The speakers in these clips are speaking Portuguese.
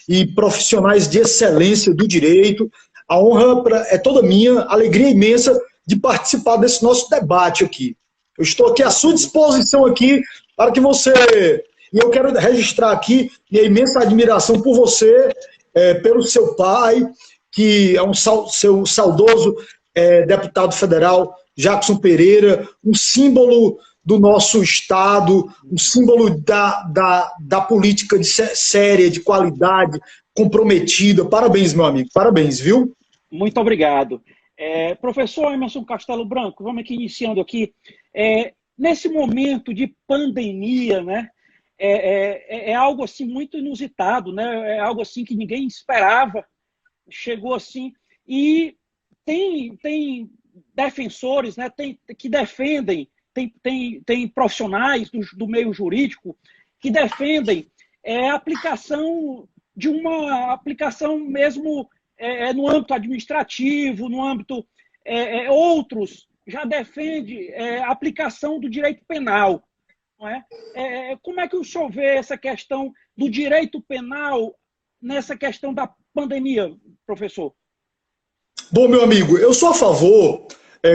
e profissionais de excelência do direito. A honra é toda minha, alegria imensa de participar desse nosso debate aqui. Eu estou aqui à sua disposição aqui para que você... E eu quero registrar aqui minha imensa admiração por você, pelo seu pai, que é seu saudoso deputado federal, Jackson Pereira, um símbolo do nosso Estado, um símbolo da política séria, de qualidade, comprometida. Parabéns, meu amigo, parabéns, viu? Muito obrigado. Professor Emerson Castelo Branco, vamos aqui iniciando aqui. Nesse momento de pandemia, né, é algo assim muito inusitado, né? É algo assim que ninguém esperava, chegou assim, e tem defensores, né, que defendem, tem profissionais do meio jurídico que defendem a aplicação de uma aplicação mesmo no âmbito administrativo, no âmbito... outros já defendem a aplicação do direito penal. Não é? Como é que o senhor vê essa questão do direito penal nessa questão da pandemia, professor? Bom, meu amigo, eu sou a favor,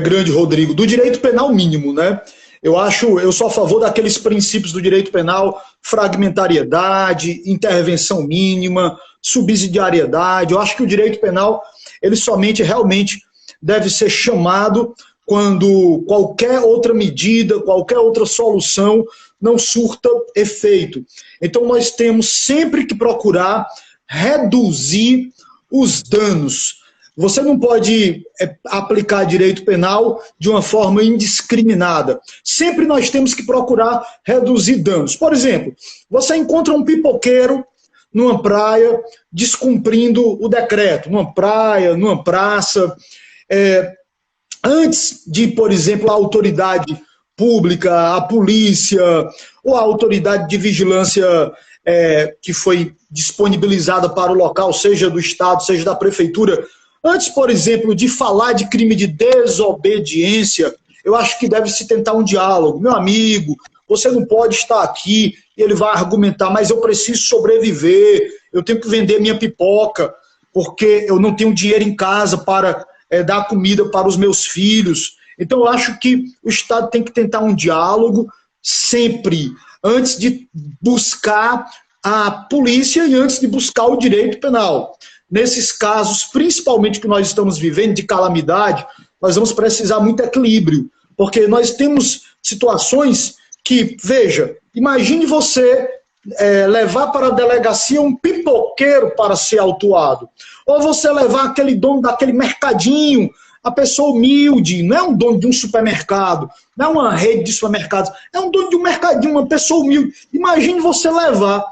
grande Rodrigo, do direito penal mínimo, né? Eu sou a favor daqueles princípios do direito penal, fragmentariedade, intervenção mínima, subsidiariedade. Eu acho que o direito penal, ele somente realmente deve ser chamado quando qualquer outra medida, qualquer outra solução não surta efeito. Então nós temos sempre que procurar reduzir os danos. Você não pode aplicar direito penal de uma forma indiscriminada. Sempre nós temos que procurar reduzir danos. Por exemplo, você encontra um pipoqueiro numa praia descumprindo o decreto, numa praia, numa praça. Antes de, por exemplo, a autoridade pública, a polícia ou a autoridade de vigilância que foi disponibilizada para o local, seja do Estado, seja da Prefeitura, antes, por exemplo, de falar de crime de desobediência, eu acho que deve se tentar um diálogo. Meu amigo, você não pode estar aqui, e ele vai argumentar, mas eu preciso sobreviver, eu tenho que vender minha pipoca, porque eu não tenho dinheiro em casa para dar comida para os meus filhos. Então eu acho que o Estado tem que tentar um diálogo sempre, antes de buscar a polícia e antes de buscar o direito penal. Nesses casos, principalmente que nós estamos vivendo de calamidade, nós vamos precisar muito equilíbrio, porque nós temos situações que, veja, imagine você levar para a delegacia um pipoqueiro para ser autuado, ou você levar aquele dono daquele mercadinho, a pessoa humilde, não é um dono de um supermercado, não é uma rede de supermercados, é um dono de um mercadinho, uma pessoa humilde. Imagine você levar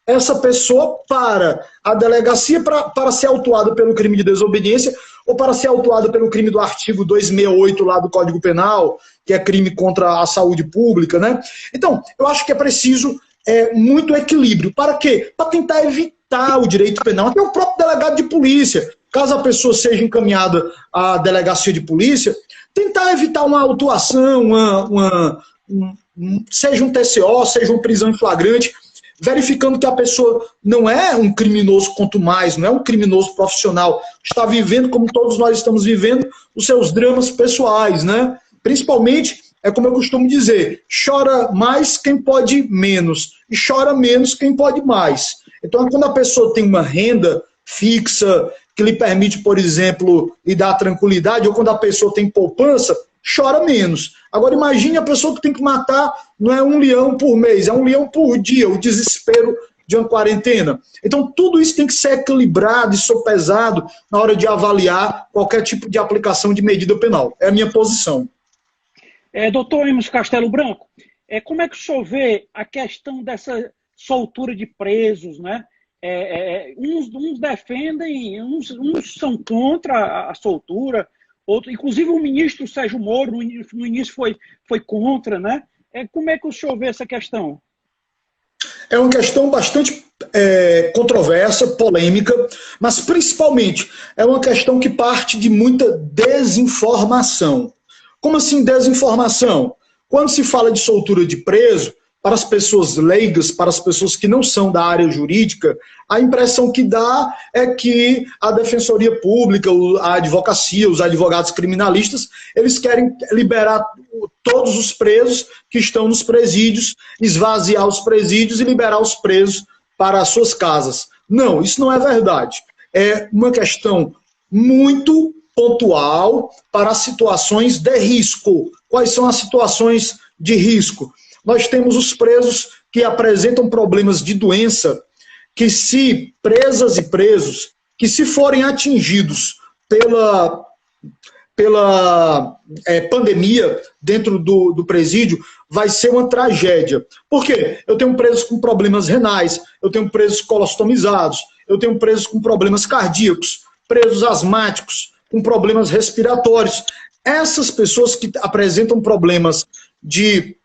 essa pessoa para a delegacia para ser autuada pelo crime de desobediência ou para ser autuada pelo crime do artigo 268 lá do Código Penal, que é crime contra a saúde pública, né? Então, eu acho que é preciso muito equilíbrio. Para quê? Para tentar evitar o direito penal. Até o próprio delegado de polícia, caso a pessoa seja encaminhada à delegacia de polícia, tentar evitar uma autuação, seja um TCO, seja uma prisão em flagrante, verificando que a pessoa não é um criminoso contumaz, não é um criminoso profissional, está vivendo, como todos nós estamos vivendo, os seus dramas pessoais, né? Principalmente, como eu costumo dizer, chora mais quem pode menos, e chora menos quem pode mais. Então, quando a pessoa tem uma renda fixa, que lhe permite, por exemplo, lhe dar tranquilidade, ou quando a pessoa tem poupança, chora menos. Agora imagine a pessoa que tem que matar, não é um leão por mês, é um leão por dia, o desespero de uma quarentena. Então tudo isso tem que ser equilibrado e sopesado na hora de avaliar qualquer tipo de aplicação de medida penal. É a minha posição. Doutor Emerson Castelo Branco, como é que o senhor vê a questão dessa soltura de presos, né? Uns defendem, uns são contra a soltura, outro, inclusive o ministro Sérgio Moro no início foi contra, né? Como é que o senhor vê essa questão? É uma questão bastante controversa, polêmica, mas principalmente é uma questão que parte de muita desinformação. Como assim desinformação? Quando se fala de soltura de preso, para as pessoas leigas, para as pessoas que não são da área jurídica, a impressão que dá é que a Defensoria Pública, a advocacia, os advogados criminalistas, eles querem liberar todos os presos que estão nos presídios, esvaziar os presídios e liberar os presos para as suas casas. Não, isso não é verdade. É uma questão muito pontual para situações de risco. Quais são as situações de risco? Nós temos os presos que apresentam problemas de doença, que se presas e presos, que se forem atingidos pela pandemia dentro do presídio, vai ser uma tragédia. Por quê? Eu tenho presos com problemas renais, eu tenho presos colostomizados, eu tenho presos com problemas cardíacos, presos asmáticos, com problemas respiratórios. Essas pessoas que apresentam problemas de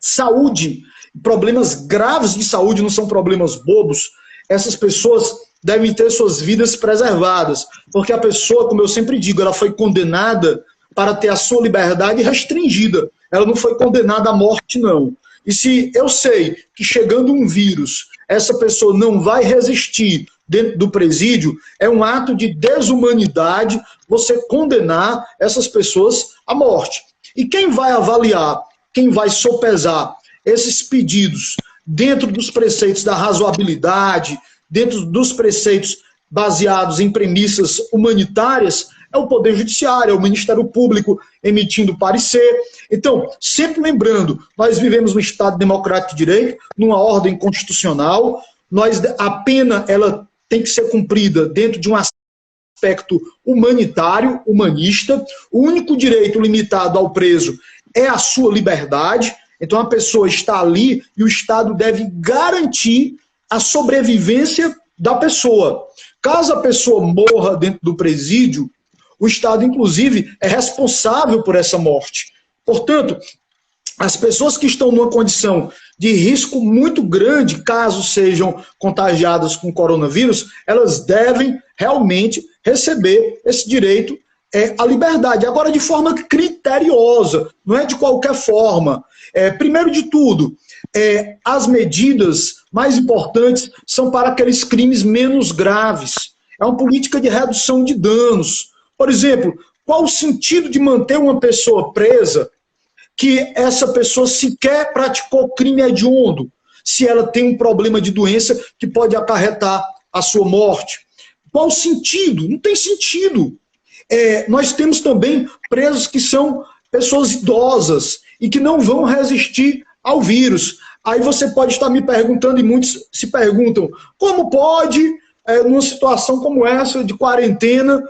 saúde, problemas graves de saúde, não são problemas bobos, essas pessoas devem ter suas vidas preservadas, porque a pessoa, como eu sempre digo, ela foi condenada para ter a sua liberdade restringida, ela não foi condenada à morte, não. E se eu sei que chegando um vírus, essa pessoa não vai resistir dentro do presídio, é um ato de desumanidade você condenar essas pessoas à morte. E quem vai avaliar, quem vai sopesar esses pedidos dentro dos preceitos da razoabilidade, dentro dos preceitos baseados em premissas humanitárias, é o Poder Judiciário, é o Ministério Público emitindo parecer. Então, sempre lembrando, nós vivemos num Estado democrático de direito, numa ordem constitucional, a pena ela tem que ser cumprida dentro de um aspecto humanitário, humanista. O único direito limitado ao preso é a sua liberdade. Então, a pessoa está ali e o Estado deve garantir a sobrevivência da pessoa. Caso a pessoa morra dentro do presídio, o Estado, inclusive, é responsável por essa morte. Portanto, as pessoas que estão numa condição de risco muito grande, caso sejam contagiadas com coronavírus, elas devem realmente receber esse direito à liberdade. Agora, de forma criteriosa, não é de qualquer forma. Primeiro de tudo, as medidas mais importantes são para aqueles crimes menos graves. É uma política de redução de danos. Por exemplo, qual o sentido de manter uma pessoa presa que essa pessoa sequer praticou crime hediondo, se ela tem um problema de doença que pode acarretar a sua morte? Qual o sentido? Não tem sentido. Nós temos também presos que são pessoas idosas e que não vão resistir ao vírus. Aí você pode estar me perguntando, e muitos se perguntam, como pode, numa situação como essa de quarentena,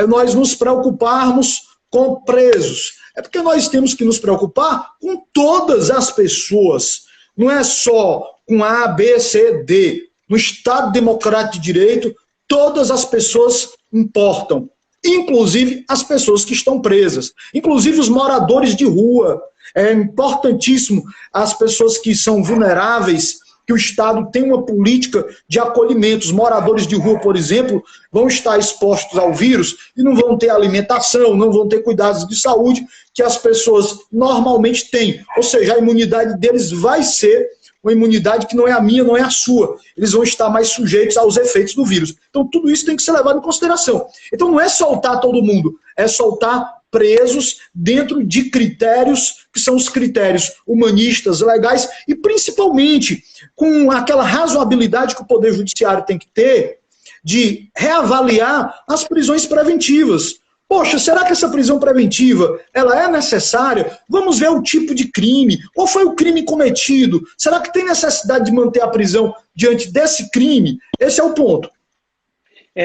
nós nos preocuparmos com presos? É porque nós temos que nos preocupar com todas as pessoas, não é só com A, B, C, D. No Estado Democrático de Direito, todas as pessoas importam, inclusive as pessoas que estão presas, inclusive os moradores de rua. É importantíssimo as pessoas que são vulneráveis, que o Estado tem uma política de acolhimento. Os moradores de rua, por exemplo, vão estar expostos ao vírus e não vão ter alimentação, não vão ter cuidados de saúde que as pessoas normalmente têm. Ou seja, a imunidade deles vai ser uma imunidade que não é a minha, não é a sua. Eles vão estar mais sujeitos aos efeitos do vírus. Então, tudo isso tem que ser levado em consideração. Então, não é soltar todo mundo, é soltar presos dentro de critérios que são os critérios humanistas, legais, e principalmente com aquela razoabilidade que o Poder Judiciário tem que ter de reavaliar as prisões preventivas. Poxa, será que essa prisão preventiva ela é necessária? Vamos ver o tipo de crime. Qual foi o crime cometido? Será que tem necessidade de manter a prisão diante desse crime? Esse é o ponto.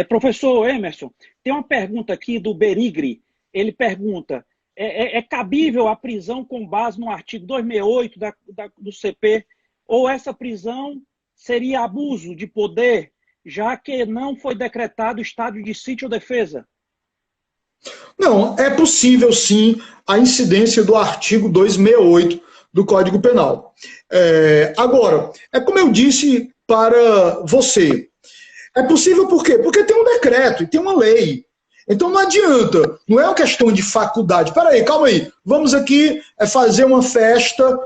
Professor Emerson, tem uma pergunta aqui do Berigri. Ele pergunta, é cabível a prisão com base no artigo 268 do CP, ou essa prisão seria abuso de poder, já que não foi decretado estado de sítio ou defesa? Não, é possível sim a incidência do artigo 268 do Código Penal. Agora, é como eu disse para você, é possível por quê? Porque tem um decreto e tem uma lei. Então não adianta, não é uma questão de faculdade. Peraí, calma aí, vamos aqui fazer uma festa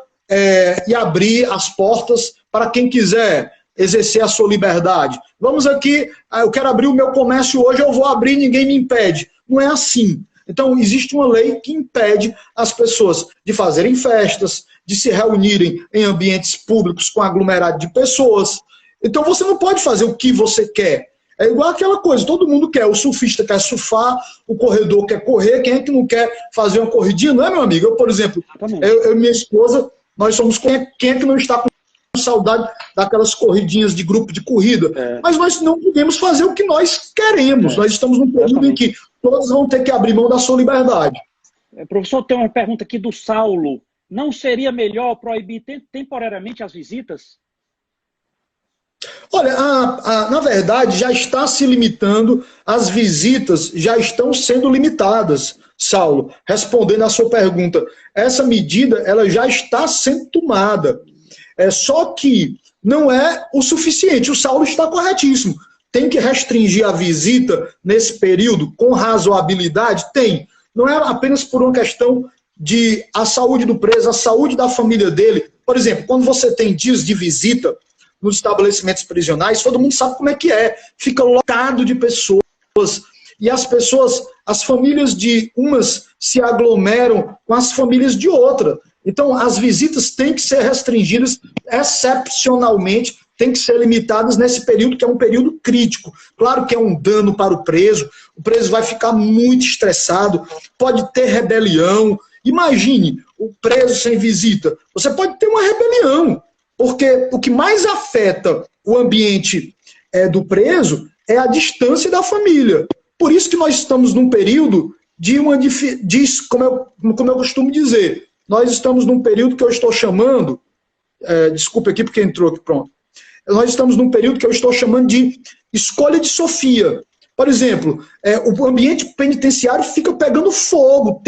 e abrir as portas para quem quiser exercer a sua liberdade. Vamos aqui, eu quero abrir o meu comércio hoje, eu vou abrir, ninguém me impede. Não é assim. Então, existe uma lei que impede as pessoas de fazerem festas, de se reunirem em ambientes públicos com aglomerado de pessoas. Então, você não pode fazer o que você quer. É igual aquela coisa, todo mundo quer. O surfista quer surfar, o corredor quer correr. Quem é que não quer fazer uma corridinha? Não é, meu amigo? Eu, por exemplo, eu e minha esposa, nós somos... Quem é que não está com saudade daquelas corridinhas de grupo de corrida? Mas nós não podemos fazer o que nós queremos. Nós estamos num período em que todos vão ter que abrir mão da sua liberdade. Professor, tem uma pergunta aqui do Saulo. Não seria melhor proibir temporariamente as visitas? Olha, na verdade, já está se limitando, as visitas já estão sendo limitadas, Saulo. Respondendo à sua pergunta, essa medida ela já está sendo tomada. Só que não é o suficiente. O Saulo está corretíssimo. Tem que restringir a visita nesse período com razoabilidade? Tem. Não é apenas por uma questão de a saúde do preso, a saúde da família dele. Por exemplo, quando você tem dias de visita nos estabelecimentos prisionais, todo mundo sabe como é que é. Fica lotado de pessoas. E as pessoas, as famílias de umas se aglomeram com as famílias de outra. Então, as visitas têm que ser restringidas excepcionalmente, têm que ser limitadas nesse período, que é um período crítico. Claro que é um dano para o preso vai ficar muito estressado, pode ter rebelião. Imagine o preso sem visita. Você pode ter uma rebelião, porque o que mais afeta o ambiente do preso é a distância da família. Por isso que nós estamos num período como eu costumo dizer, nós estamos num período que eu estou chamando, desculpa aqui porque entrou aqui, pronto. Nós estamos num período que eu estou chamando de escolha de Sofia. Por exemplo, o ambiente penitenciário fica pegando fogo,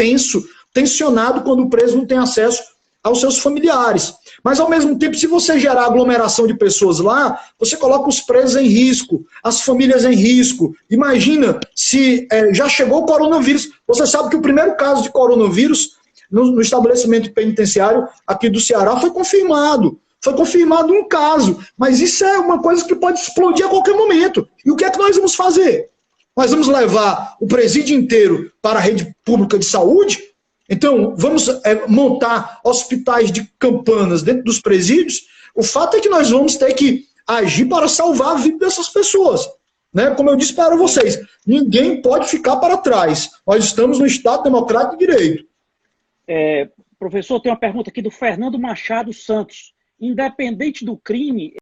tensionado quando o preso não tem acesso aos seus familiares. Mas, ao mesmo tempo, se você gerar aglomeração de pessoas lá, você coloca os presos em risco, as famílias em risco. Imagina se já chegou o coronavírus. Você sabe que o primeiro caso de coronavírus no estabelecimento penitenciário aqui do Ceará foi confirmado. Foi confirmado um caso. Mas isso é uma coisa que pode explodir a qualquer momento. E o que é que nós vamos fazer? Nós vamos levar o presídio inteiro para a rede pública de saúde? Então, vamos montar hospitais de campanas dentro dos presídios? O fato é que nós vamos ter que agir para salvar a vida dessas pessoas. Né? Como eu disse para vocês, ninguém pode ficar para trás. Nós estamos no Estado Democrático de Direito. Professor, tem uma pergunta aqui do Fernando Machado Santos. Independente do crime,